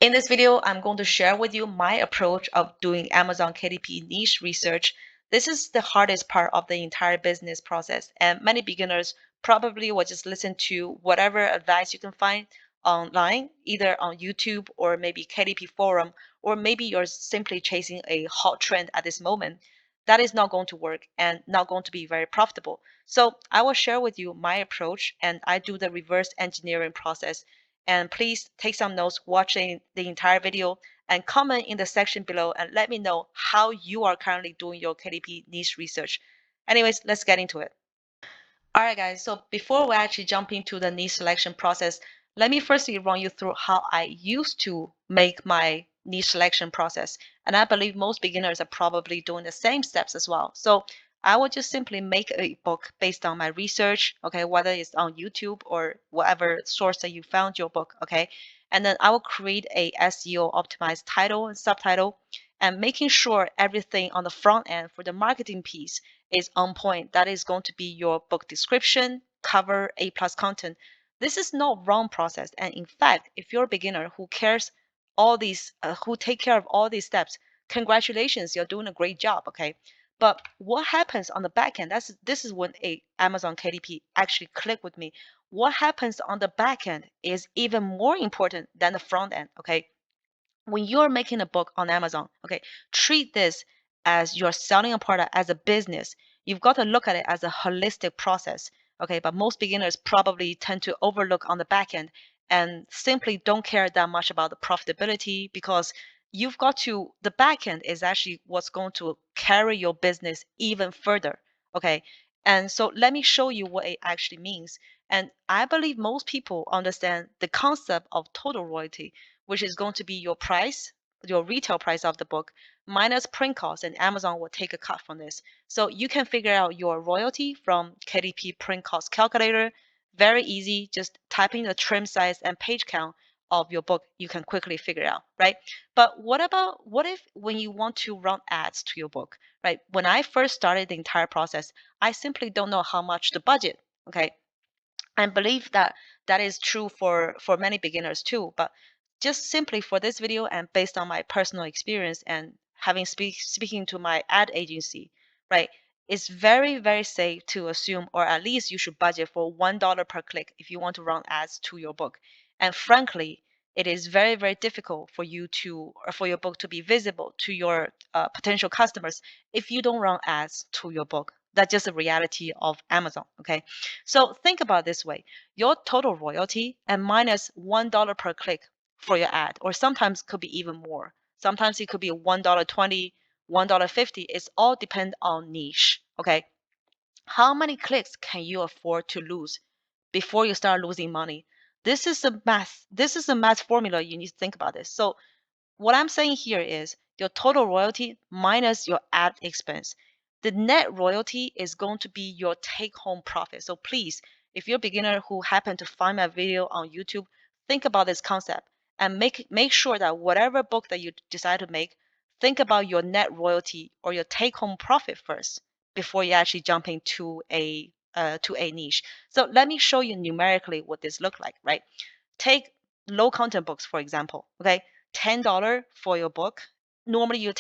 In this video, I'm going to share with you my approach of doing Amazon KDP niche research. This is the hardest part of the entire business process, and many beginners probably will just listen to whatever advice you can find online, either on YouTube or maybe KDP forum, or maybe you're simply chasing a hot trend at this moment. That is not going to work and not going to be very profitable. So I will share with you my approach, and I do the reverse engineering process. And please take some notes watching the entire video and comment in the section below and let me know how you are currently doing your KDP niche research. Anyways, let's get into it. All right, guys. So before we actually jump into the niche selection process, let me firstly run you through how I used to make my niche selection process. And I believe most beginners are probably doing the same steps as well. So I will just simply make a book based on my research, okay, whether it's on YouTube or whatever source that you found your book, okay. And then I will create a SEO optimized title and subtitle and making sure everything on the front end for the marketing piece is on point. That is going to be your book description, cover, A plus content. This is no wrong process. And in fact, if you're a beginner who cares all these, who take care of all these steps, congratulations, you're doing a great job. Okay. But what happens on the back end? This is when a Amazon KDP actually click with me. What happens on the back end is even more important than the front end. Okay. When you're making a book on Amazon, okay, treat this as you're selling a product as a business. You've got to look at it as a holistic process, okay? But most beginners probably tend to overlook on the back end and simply don't care that much about the profitability because you've got to, the back end is actually what's going to carry your business even further, okay? And so let me show you what it actually means. And I believe most people understand the concept of total royalty, which is going to be your price, your retail price of the book, minus print costs, and Amazon will take a cut from this. So you can figure out your royalty from KDP print cost calculator. Very easy, just type in the trim size and page count of your book, you can quickly figure it out, right? But what if when you want to run ads to your book, right? When I first started the entire process, I simply don't know how much to budget, okay? I believe that that is true for many beginners too. But just simply for this video and based on my personal experience and having speaking to my ad agency, right? It's very safe to assume, or at least you should budget for $1 per click if you want to run ads to your book. And frankly, it is very difficult for you to or for your book to be visible to your potential customers if you don't run ads to your book. That's just a reality of Amazon. Okay. So think about this way. Your total royalty and minus $1 per click for your ad, or sometimes could be even more. Sometimes it could be $1.20, $1.50. It's all depend on niche. Okay. How many clicks can you afford to lose before you start losing money? This is a math. This is a math formula. You need to think about this. So what I'm saying here is your total royalty minus your ad expense. The net royalty is going to be your take home profit. So please, if you're a beginner who happen to find my video on YouTube, think about this concept and make sure that whatever book that you decide to make, think about your net royalty or your take home profit first before you actually jump into a niche. So let me show you numerically what this look like, right? Take low content books, for example, okay? $10 for your book. Normally you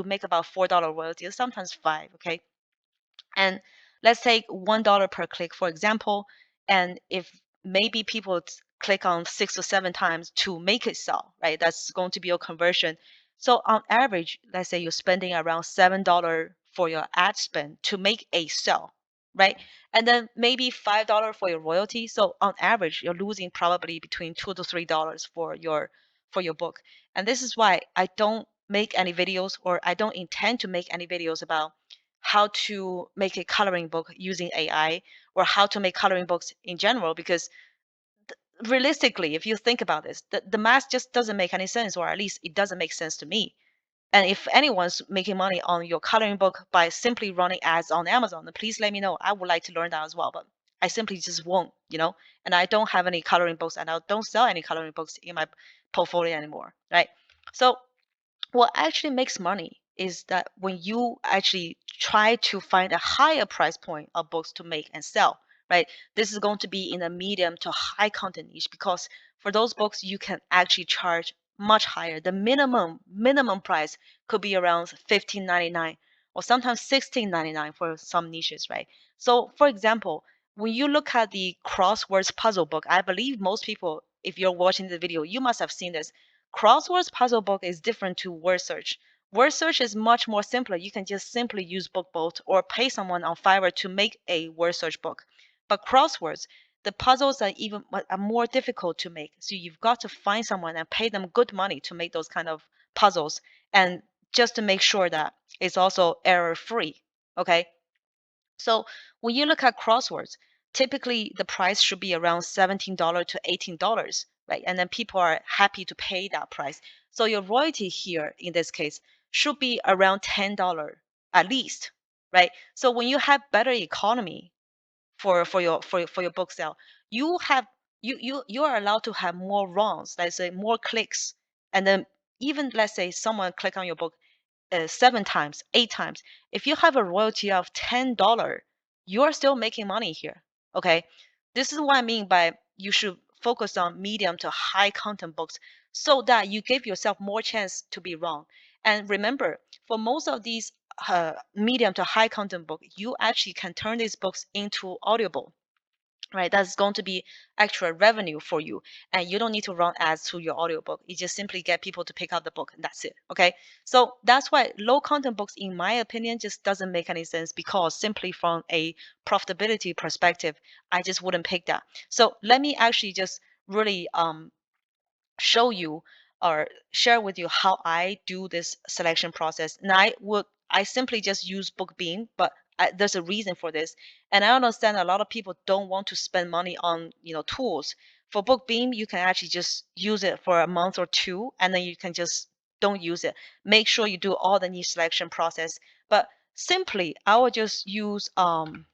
make about $4 royalty, sometimes five, okay? And let's take $1 per click, for example. And if maybe people click on 6 or 7 times to make it sell, right? That's going to be your conversion. So on average, let's say you're spending around $7 for your ad spend to make a sell, right? And then maybe $5 for your royalty. So on average, you're losing probably between $2 to $3 for your book. And this is why I don't make any videos, or I don't intend to make any videos about how to make a coloring book using AI, or how to make coloring books in general, because realistically, if you think about this, the math just doesn't make any sense, or at least it doesn't make sense to me. And if anyone's making money on your coloring book by simply running ads on Amazon, then please let me know. I would like to learn that as well, but I simply just won't, and I don't have any coloring books, and I don't sell any coloring books in my portfolio anymore, right? So what actually makes money is that when you actually try to find a higher price point of books to make and sell, right? This is going to be in a medium to high content niche, because for those books you can actually charge much higher. The minimum price could be around 15.99 or sometimes 16.99 for some niches, right? So for example, when you look at the crosswords puzzle book, I believe most people, if you're watching the video, you must have seen this. Crosswords puzzle book is different to word search. Word search is much more simpler. You can just simply use BookBoat or pay someone on Fiverr to make a word search book. But crosswords, the puzzles are more difficult to make. So you've got to find someone and pay them good money to make those kind of puzzles, and just to make sure that it's also error free. Okay. So when you look at crosswords, typically the price should be around $17 to $18, right? And then people are happy to pay that price. So your royalty here in this case should be around $10 at least, right? So when you have better economy for your book sale, you have you are allowed to have more runs, let's say more clicks, and then even let's say someone click on your book 7 times, 8 times. If you have a royalty of $10, you're still making money here. Okay. This is what I mean by you should focus on medium to high content books so that you give yourself more chance to be wrong. And remember, for most of these medium to high content book, you actually can turn these books into audible, right? That's going to be extra revenue for you, and you don't need to run ads to your audiobook. You just simply get people to pick up the book, and that's it. Okay. So that's why low content books, in my opinion, just doesn't make any sense, because simply from a profitability perspective, I just wouldn't pick that. So let me actually just really show you or share with you how I do this selection process. And I simply just use BookBeam, but there's a reason for this. And I understand a lot of people don't want to spend money on tools. For BookBeam, you can actually just use it for a month or two, and then you can just don't use it. Make sure you do all the niche selection process. But simply, I would just use this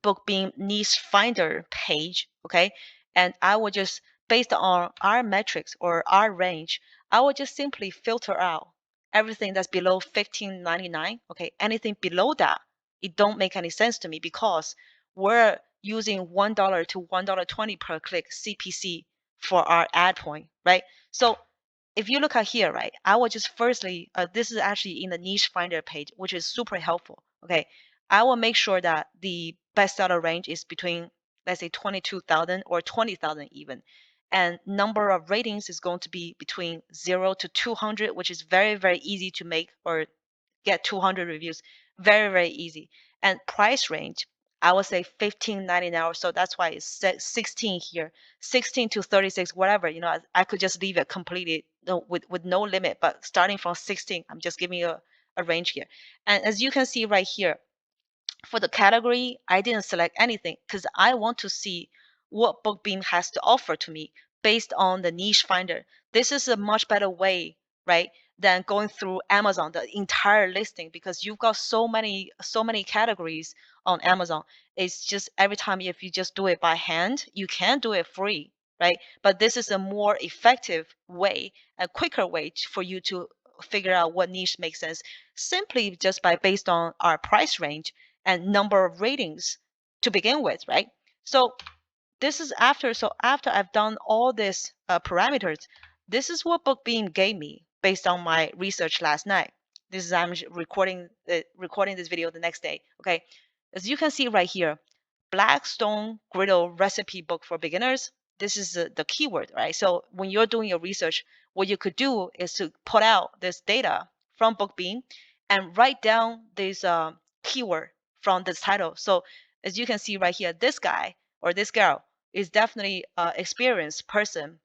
BookBeam niche finder page, okay? And I would just, based on our metrics or our range, I would just simply filter out everything that's below 15.99, okay? Anything below that, it don't make any sense to me, because we're using $1 to $1.20 per click CPC for our ad point, right? So if you look at here, right, I will just firstly, this is actually in the niche finder page, which is super helpful. Okay. I will make sure that the bestseller range is between, let's say, 22,000 or 20,000 even. And number of ratings is going to be between 0 to 200, which is very, very easy to make or get 200 reviews. Very, very easy. And price range, I would say 15.99 or so. That's why it's 16 here, 16 to 36, whatever. I could just leave it completely with no limit. But starting from 16, I'm just giving you a range here. And as you can see right here, for the category, I didn't select anything because I want to see what BookBeam has to offer to me based on the niche finder. This is a much better way, right, than going through Amazon, the entire listing, because you've got so many categories on Amazon. It's just every time if you just do it by hand, you can do it free, right? But this is a more effective way, a quicker way for you to figure out what niche makes sense, simply just by based on our price range and number of ratings to begin with, right? So this is after. So after I've done all these parameters, this is what BookBeam gave me based on my research last night. This is I'm recording this video the next day. Okay, as you can see right here, Blackstone Griddle recipe book for beginners. This is the keyword, right? So when you're doing your research, what you could do is to put out this data from BookBeam and write down this keyword from this title. So as you can see right here, this guy or this girl is definitely an experienced person,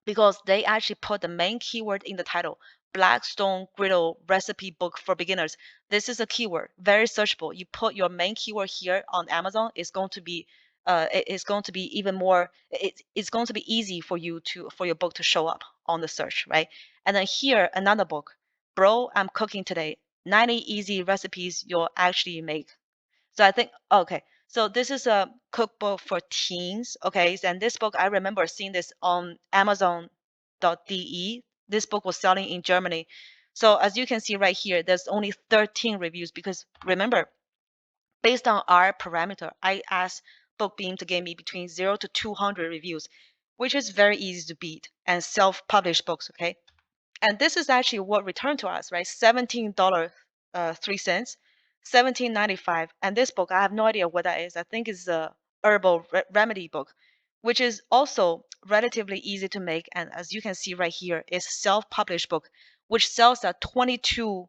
because they actually put the main keyword in the title. Blackstone Griddle recipe book for beginners. This is a keyword, very searchable. You put your main keyword here on Amazon, it's going to be it's going to be even more, it's going to be easy for you for your book to show up on the search, right? And then here another book, Bro, I'm cooking today, 90 easy recipes you'll actually make. So I think, okay, so this is a cookbook for teens. Okay, and this book, I remember seeing this on Amazon.de. This book was selling in Germany. So as you can see right here, there's only 13 reviews, because remember, based on our parameter, I asked BookBeam to give me between 0 to 200 reviews. which is very easy to beat, and self-published books, okay? And this is actually what returned to us, right? $17 3 cents, 17.95. And this book, I have no idea what that is. I think it's a herbal remedy book, which is also relatively easy to make. And as you can see right here, it's self-published book, which sells at $22,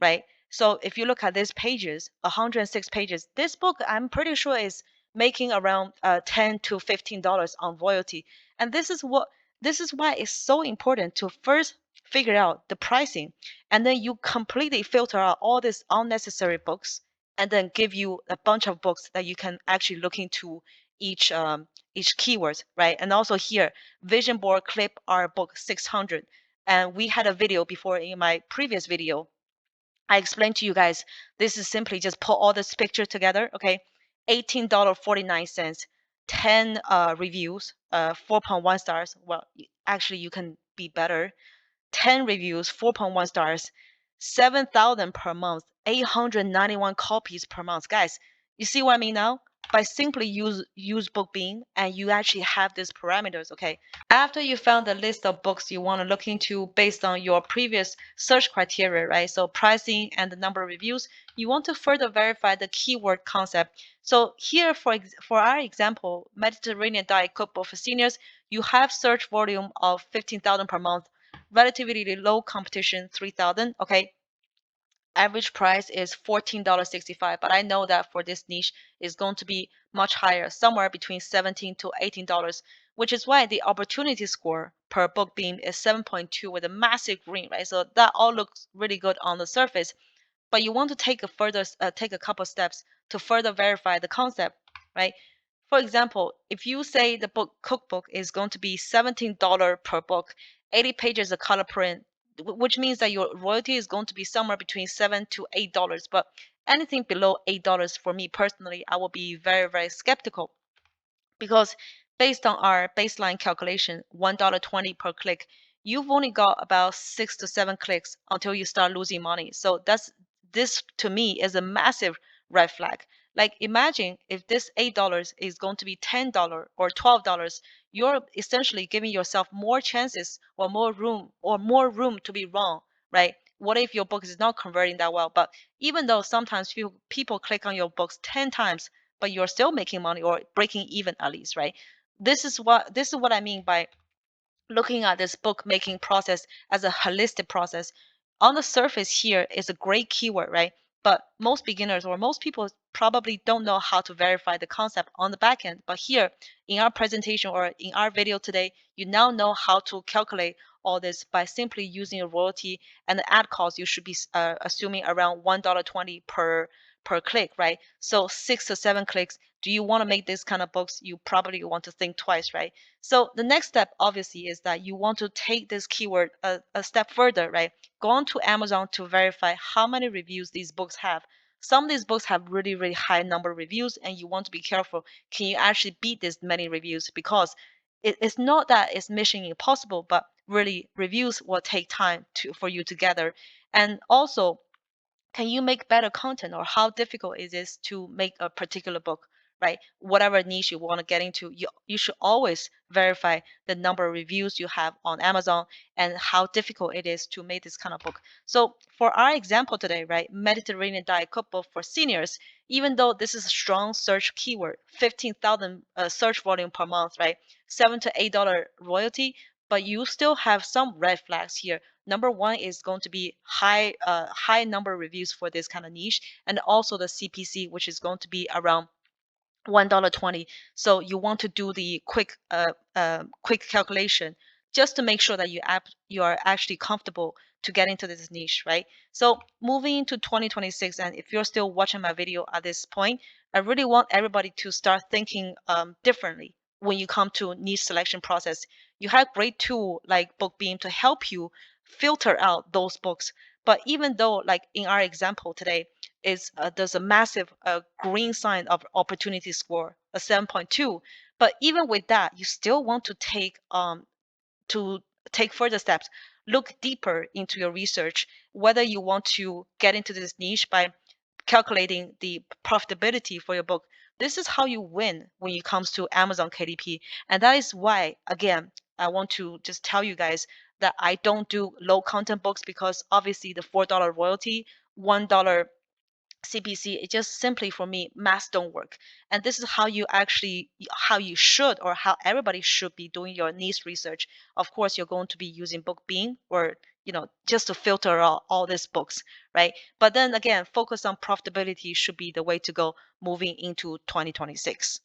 right? So if you look at these pages, 106 pages, this book I'm pretty sure is making around $10 to $15 on royalty. And this is why it's so important to first figure out the pricing, and then you completely filter out all these unnecessary books, and then give you a bunch of books that you can actually look into each keyword, right? And also here, vision board clip art book 600. And we had a video before in my previous video. I explained to you guys, this is simply just put all this picture together, okay? $18.49, 10 reviews, 4.1 stars. Well, actually, you can be better. 10 reviews, 4.1 stars, 7,000 per month, 891 copies per month. Guys, you see what I mean now? By simply use BookBeam, and you actually have these parameters, okay? After you found the list of books you want to look into based on your previous search criteria, right? So pricing and the number of reviews, you want to further verify the keyword concept. So here, for our example, Mediterranean Diet Cookbook for Seniors, you have search volume of 15,000 per month, relatively low competition, 3,000, okay? Average price is $14.65, but I know that for this niche is going to be much higher, somewhere between $17 to $18, which is why the opportunity score per book beam is 7.2 with a massive green, right? So that all looks really good on the surface, but you want to take a couple steps to further verify the concept, right? For example, if you say the book cookbook is going to be $17 per book, 80 pages of color print, which means that your royalty is going to be somewhere between $7 to $8. But anything below $8 for me personally, I will be very, very skeptical, because based on our baseline calculation, $1.20 per click, you've only got about 6 to 7 clicks until you start losing money. So this to me is a massive red flag. Like, imagine if this $8 is going to be $10 or $12, you're essentially giving yourself more chances or more room to be wrong, right? What if your book is not converting that well? But even though sometimes people click on your books 10 times, but you're still making money or breaking even at least, right? This is what I mean by looking at this book making process as a holistic process. On the surface here is a great keyword, right? But most beginners or most people probably don't know how to verify the concept on the back end. But here in our presentation or in our video today, you now know how to calculate all this by simply using a royalty and the ad cost. You should be assuming around $1.20 per click, right? So 6 to 7 clicks. Do you want to make this kind of books? You probably want to think twice, right? So the next step obviously is that you want to take this keyword a step further, right? Go on to Amazon to verify how many reviews these books have. Some of these books have really, really high number of reviews, and you want to be careful. Can you actually beat this many reviews? Because it's not that it's mission impossible, but really reviews will take time for you to gather. And also, can you make better content, or how difficult is it to make a particular book, right? Whatever niche you want to get into, you should always verify the number of reviews you have on Amazon and how difficult it is to make this kind of book. So for our example today, right, Mediterranean Diet Cookbook for Seniors, even though this is a strong search keyword, 15,000 search volume per month, right, $7 to $8 royalty, but you still have some red flags here. Number one is going to be high number of reviews for this kind of niche, and also the CPC, which is going to be around $1.20. So you want to do the quick calculation just to make sure that you are actually comfortable to get into this niche, right? So moving into 2026, and if you're still watching my video at this point, I really want everybody to start thinking differently when you come to niche selection process. You have great tool like BookBeam to help you filter out those books. But even though, like in our example today, is there's a massive green sign of opportunity score, a 7.2. But even with that, you still want to take further steps, look deeper into your research, whether you want to get into this niche by calculating the profitability for your book. This is how you win when it comes to Amazon KDP. And that is why, again, I want to just tell you guys that I don't do low content books because obviously the $4 royalty, $1 CPC, it just simply for me, math don't work. And this is how you actually, how you should, or how everybody should be doing your niche research. Of course, you're going to be using BookBeam or, just to filter out all these books, right? But then again, focus on profitability should be the way to go moving into 2026.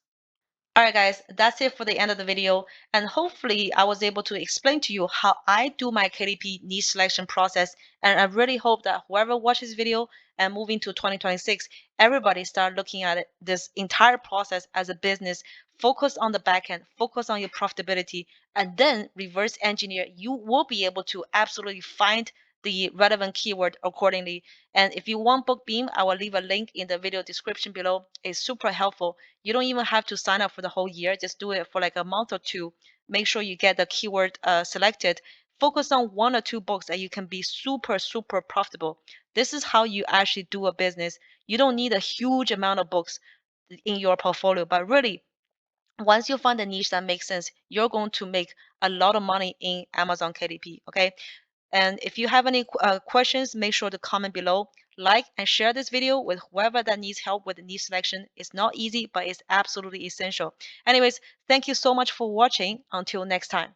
All right, guys, that's it for the end of the video. And hopefully I was able to explain to you how I do my KDP niche selection process. And I really hope that whoever watches this video and moving to 2026, everybody start looking at this entire process as a business. Focus on the back end, focus on your profitability, and then reverse engineer. You will be able to absolutely find the relevant keyword accordingly. And if you want BookBeam, I will leave a link in the video description below. It's super helpful. You don't even have to sign up for the whole year. Just do it for like a month or two. Make sure you get the keyword selected. Focus on one or two books that you can be super, super profitable. This is how you actually do a business. You don't need a huge amount of books in your portfolio, but really, once you find a niche that makes sense, you're going to make a lot of money in Amazon KDP. Okay. And if you have any questions, make sure to comment below. Like and share this video with whoever that needs help with the niche selection. It's not easy, but it's absolutely essential. Anyways, thank you so much for watching. Until next time.